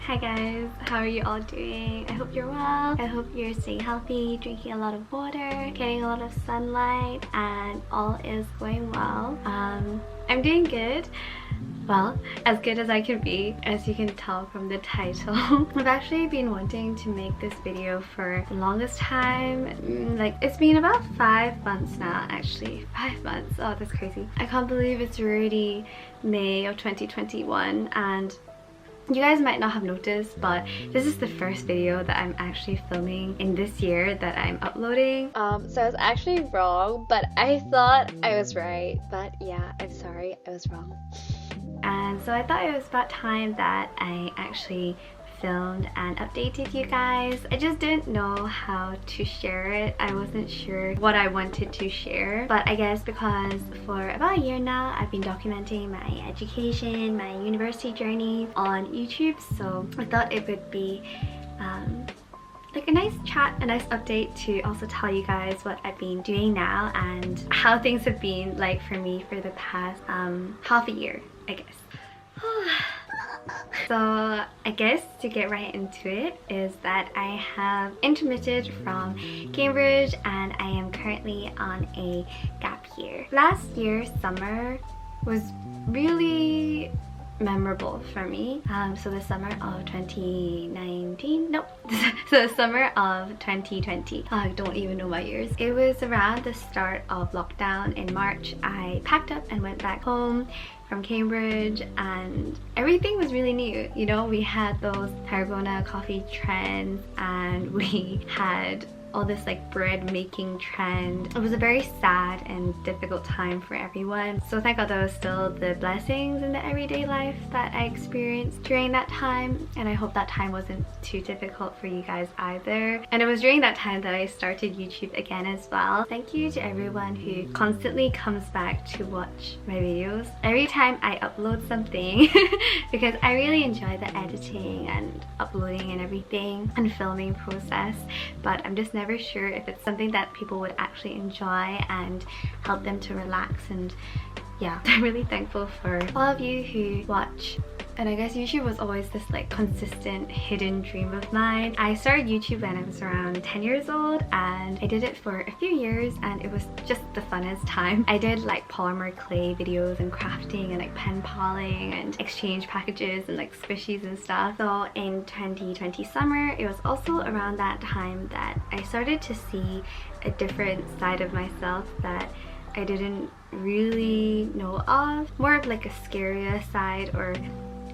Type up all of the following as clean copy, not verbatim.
Hi guys, how are you all doing? I hope you're well. I hope you're staying healthy, drinking a lot of water, getting a lot of sunlight, and all is going well. I'm doing good. Well, as good as I can be, as you can tell from the title. I've actually been wanting to make this video for the longest time. Like, it's been about 5 months now, actually. 5 months. Oh, that's crazy. I can't believe it's already May of 2021, and you guys might not have noticed, but this is the first video that I'm actually filming in this year that I'm uploading. So I was actually wrong, but I thought I was right. But yeah, I'm sorry, I was wrong. And so I thought it was about time that I actually filmed and updated you guys. I just didn't know how to share it. I wasn't sure what I wanted to share, but I guess because for about a year now I've been documenting my education, my university journey on YouTube, so I thought it would be like a nice chat, a nice update to also tell you guys what I've been doing now and how things have been like for me for the past half a year, I guess. So I guess to get right into it is that I have intermitted from Cambridge and I am currently on a gap year. Last year's summer was really memorable for me. So the summer of 2019, nope, so the summer of 2020. I don't even know my years. It was around the start of lockdown in March. I packed up and went back home from Cambridge and everything was really new. You know, we had those Tarragona coffee trends and we had all this like bread making trend. It was a very sad and difficult time for everyone. So thank God there was still the blessings in the everyday life that I experienced during that time, and I hope that time wasn't too difficult for you guys either. And it was during that time that I started YouTube again as well. Thank you to everyone who constantly comes back to watch my videos every time I upload something because I really enjoy the editing and uploading and everything and filming process, but I'm just never sure if it's something that people would actually enjoy and help them to relax. And yeah, I'm really thankful for all of you who watch. And I guess YouTube was always this like consistent hidden dream of mine. I started YouTube when I was around 10 years old and I did it for a few years and it was just the funnest time. I did like polymer clay videos and crafting and like pen paling and exchange packages and like squishies and stuff. So in 2020 summer, it was also around that time that I started to see a different side of myself that I didn't really know of. More of like a scarier side, or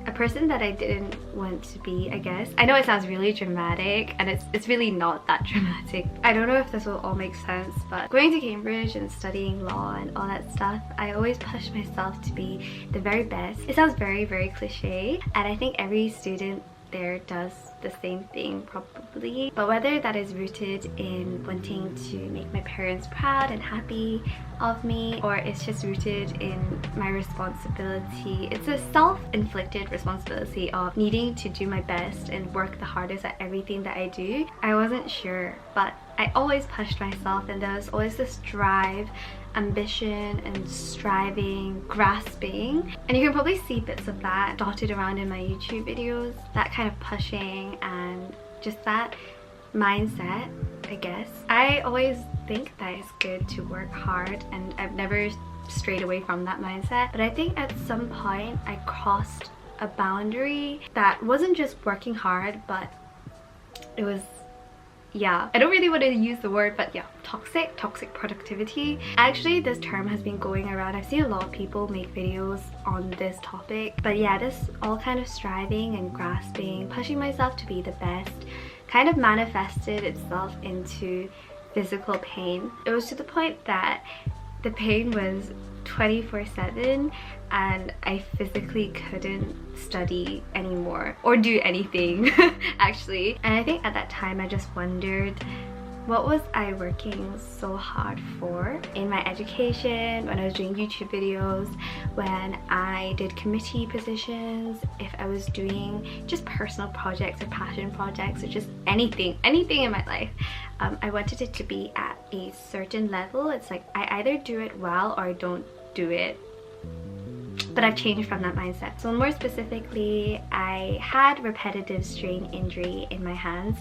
a person that I didn't want to be, I guess. I know it sounds really dramatic and it's really not that dramatic. I don't know if this will all make sense, but going to Cambridge and studying law and all that stuff, I always push myself to be the very best. It sounds very, very cliche, and I think every student there does the same thing probably, but whether that is rooted in wanting to make my parents proud and happy of me, or it's just rooted in my responsibility. It's a self-inflicted responsibility of needing to do my best and work the hardest at everything that I do. I wasn't sure, but I always pushed myself, and there was always this drive, ambition and striving, grasping, and you can probably see bits of that dotted around in my YouTube videos. That kind of pushing and just that mindset, I guess. I always think that it's good to work hard, and I've never strayed away from that mindset, but I think at some point I crossed a boundary that wasn't just working hard, but it was, yeah, I don't really want to use the word, but yeah, toxic productivity. Actually, this term has been going around. I've seen a lot of people make videos on this topic, but yeah, this all kind of striving and grasping, pushing myself to be the best, kind of manifested itself into physical pain. It was to the point that the pain was 24/7 and I physically couldn't study anymore or do anything actually. And I think at that time I just wondered, what was I working so hard for in my education, when I was doing YouTube videos, when I did committee positions, if I was doing just personal projects or passion projects or just anything in my life. I wanted it to be at a certain level. It's like I either do it well or I don't do it but I've changed from that mindset. So more specifically, I had repetitive strain injury in my hands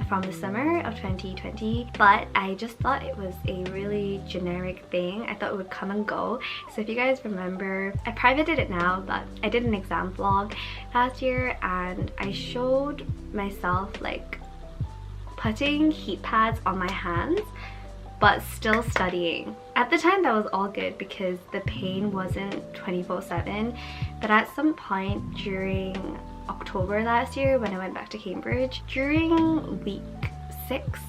from the summer of 2020, but I just thought it was a really generic thing. I thought it would come and go. So if you guys remember, I privated it now, but I did an exam vlog last year and I showed myself like putting heat pads on my hands but still studying. At the time that was all good because the pain wasn't 24/7, but at some point during October last year when I went back to Cambridge, during week 6,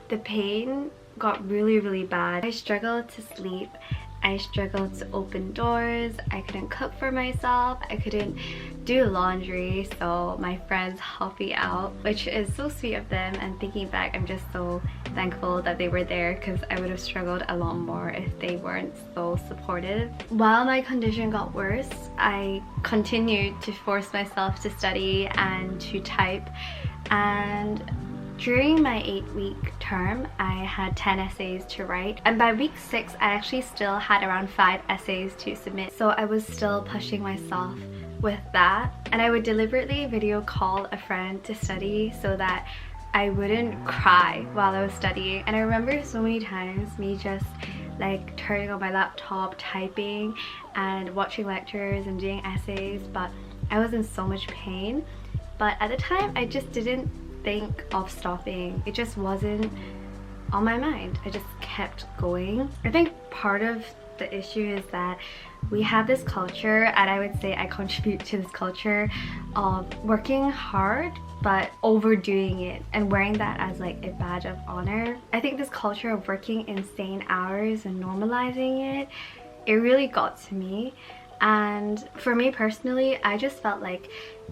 the pain got really bad. I struggled to sleep, I struggled to open doors, I couldn't cook for myself, I couldn't do laundry, so my friends helped me out, which is so sweet of them, and thinking back I'm just so thankful that they were there because I would have struggled a lot more if they weren't so supportive. While my condition got worse, I continued to force myself to study and to type, and during my 8-week term, I had 10 essays to write, and by week 6 I actually still had around 5 essays to submit, so I was still pushing myself with that. And I would deliberately video call a friend to study so that I wouldn't cry while I was studying. And I remember so many times me just like turning on my laptop, typing and watching lectures and doing essays, but I was in so much pain. But at the time I just didn't think of stopping. It just wasn't on my mind. I just kept going. I think part of the issue is that we have this culture, and I would say I contribute to this culture of working hard but overdoing it and wearing that as like a badge of honor. I think this culture of working insane hours and normalizing it really got to me. And for me personally, I just felt like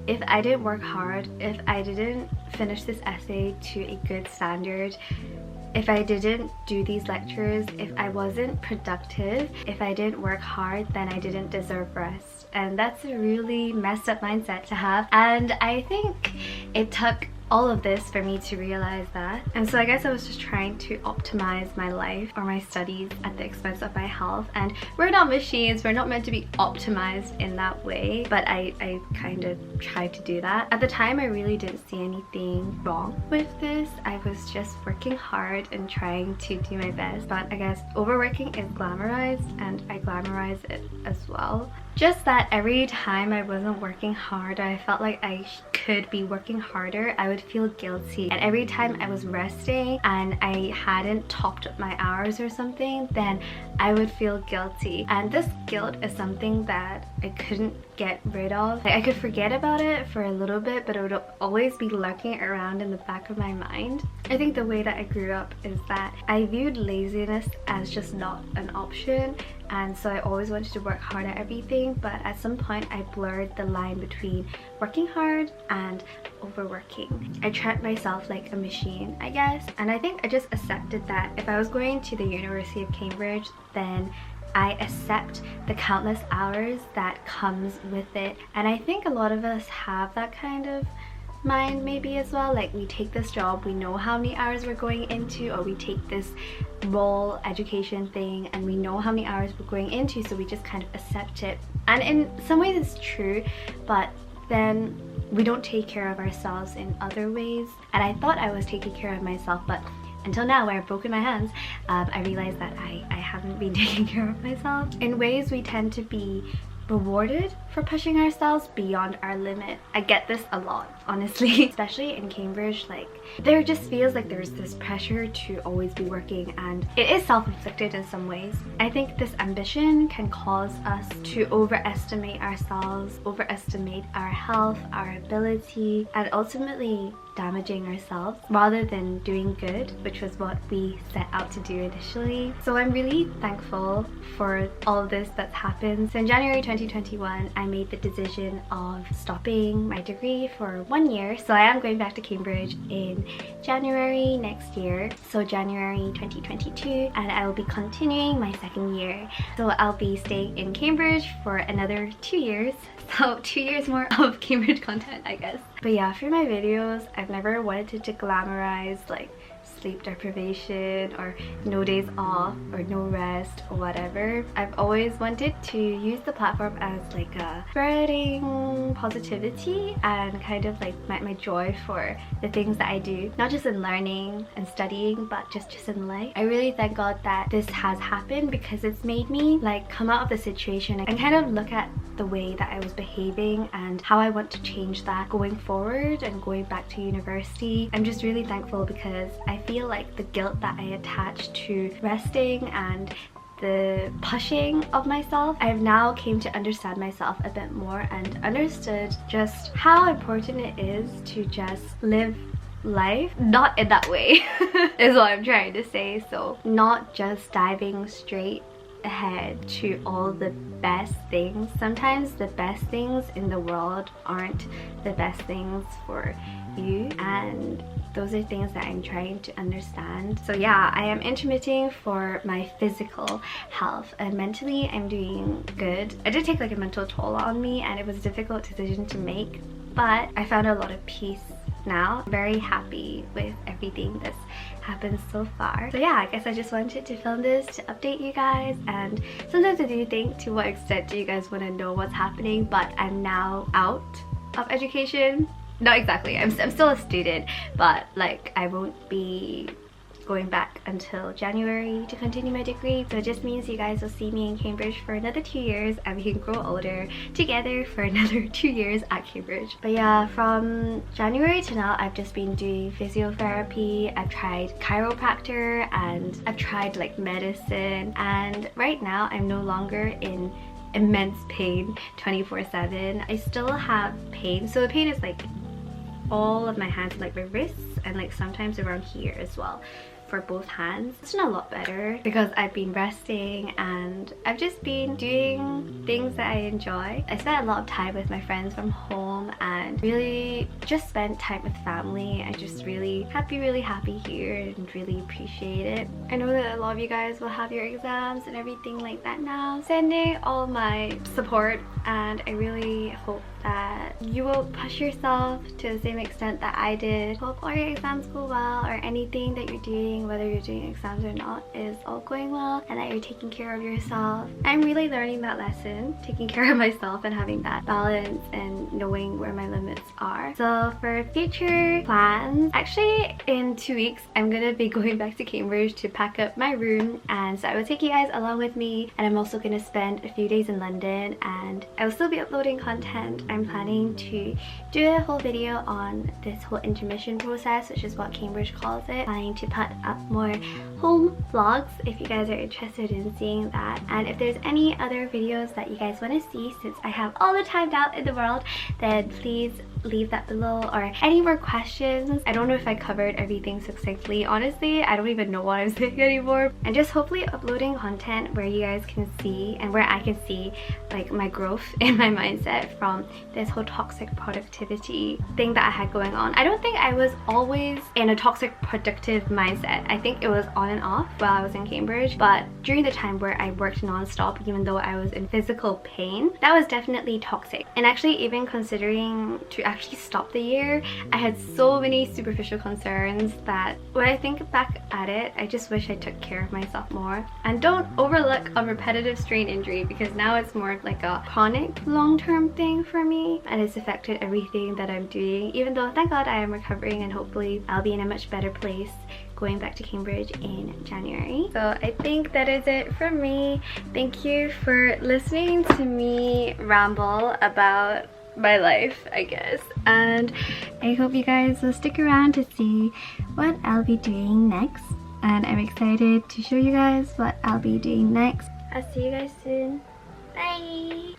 if I didn't work hard, if I didn't finish this essay to a good standard, if I didn't do these lectures, if I wasn't productive, if I didn't work hard, then I didn't deserve rest. And that's a really messed up mindset to have. And I think it took all of this for me to realize that. And so I guess I was just trying to optimize my life or my studies at the expense of my health. And we're not machines, we're not meant to be optimized in that way, but I kind of tried to do that. At the time I really didn't see anything wrong with this. I was just working hard and trying to do my best, but I guess overworking is glamorized and I glamorize it as well. Just that every time I wasn't working hard, I felt like I could be working harder, I would feel guilty. And every time I was resting and I hadn't topped up my hours or something, then I would feel guilty. And this guilt is something that I couldn't get rid of. Like, I could forget about it for a little bit, but it would always be lurking around in the back of my mind. I think the way that I grew up is that I viewed laziness as just not an option, and so I always wanted to work hard at everything, but at some point I blurred the line between working hard and overworking. I treat myself like a machine, I guess, and I think I just accepted that if I was going to the University of Cambridge, then I accept the countless hours that comes with it. And I think a lot of us have that kind of mind maybe as well. Like, we take this job, we know how many hours we're going into, or we take this role education thing and we know how many hours we're going into, so we just kind of accept it. And in some ways it's true, but then we don't take care of ourselves in other ways. And I thought I was taking care of myself, but until now, where I've broken my hands, I realized that I haven't been taking care of myself. In ways we tend to be rewarded for pushing ourselves beyond our limit. I get this a lot, honestly. Especially in Cambridge, like, there just feels like there's this pressure to always be working, and it is self-inflicted in some ways. I think this ambition can cause us to overestimate ourselves, overestimate our health, our ability, and ultimately damaging ourselves rather than doing good, which was what we set out to do initially. So I'm really thankful for all of this that's happened. So in January 2021, I made the decision of stopping my degree for 1 year. So I am going back to Cambridge in January next year, so January 2022, and I will be continuing my 2nd year. So I'll be staying in Cambridge for another 2 years. So 2 years more of Cambridge content, I guess. But yeah, for my videos, I've never wanted to glamorize like sleep deprivation or no days off or no rest or whatever. I've always wanted to use the platform as like a spreading positivity and kind of like my joy for the things that I do, not just in learning and studying, but just in life. I really thank God that this has happened, because it's made me like come out of the situation and kind of look at the way that I was behaving and how I want to change that going forward and going back to university. I'm just really thankful, because I feel like the guilt that I attached to resting and the pushing of myself, I've now came to understand myself a bit more and understood just how important it is to just live life not in that way is what I'm trying to say. So not just diving straight ahead to all the best things. Sometimes the best things in the world aren't the best things for you, and those are things that I'm trying to understand. So yeah, I am intermitting for my physical health, and mentally I'm doing good. It did take like a mental toll on me, and it was a difficult decision to make, but I found a lot of peace now. I'm very happy with everything that's happened so far. So yeah, I guess I just wanted to film this to update you guys, and sometimes I do think, to what extent do you guys want to know what's happening, but I'm now out of education. Not exactly, I'm still a student, but like I won't be going back until January to continue my degree. So it just means you guys will see me in Cambridge for another 2 years, and we can grow older together for another 2 years at Cambridge. But yeah, from January to now, I've just been doing physiotherapy, I've tried chiropractor, and I've tried like medicine, and right now I'm no longer in immense pain 24/7. I still have pain, so the pain is like all of my hands, like my wrists, and like sometimes around here as well for both hands. It's not a lot better because I've been resting and I've just been doing things that I enjoy. I spent a lot of time with my friends from home and really just spent time with family. I'm just really happy here and really appreciate it. I know that a lot of you guys will have your exams and everything like that now. Sending all my support, and I really hope that you will push yourself to the same extent that I did. Hope all your exams go well, or anything that you're doing, whether you're doing exams or not, is all going well, and that you're taking care of yourself. I'm really learning that lesson, taking care of myself and having that balance and knowing where my limits are. So for future plans, actually in 2 weeks I'm gonna be going back to Cambridge to pack up my room, and so I will take you guys along with me, and I'm also gonna spend a few days in London, and I will still be uploading content. I'm planning to do a whole video on this whole intermission process, which is what Cambridge calls it. Planning to put up more home vlogs if you guys are interested in seeing that, and if there's any other videos that you guys want to see, since I have all the time now in the world, then please leave that below, or any more questions. I don't know if I covered everything succinctly. Honestly, I don't even know what I'm saying anymore. And just hopefully uploading content where you guys can see, and where I can see like my growth in my mindset from this whole toxic productivity thing that I had going on. I don't think I was always in a toxic productive mindset. I think it was on and off while I was in Cambridge, but during the time where I worked non-stop, even though I was in physical pain, that was definitely toxic. And actually, even considering to actually stop the year, I had so many superficial concerns that when I think back at it, I just wish I took care of myself more. And don't overlook a repetitive strain injury, because now it's more of like a chronic long-term thing for me, and it's affected everything that I'm doing, even though thank God I am recovering, and hopefully I'll be in a much better place going back to Cambridge in January. So I think that is it from me. Thank you for listening to me ramble about my life, I guess, and I hope you guys will stick around to see what I'll be doing next, and I'm excited to show you guys what I'll be doing next. I'll see you guys soon. Bye!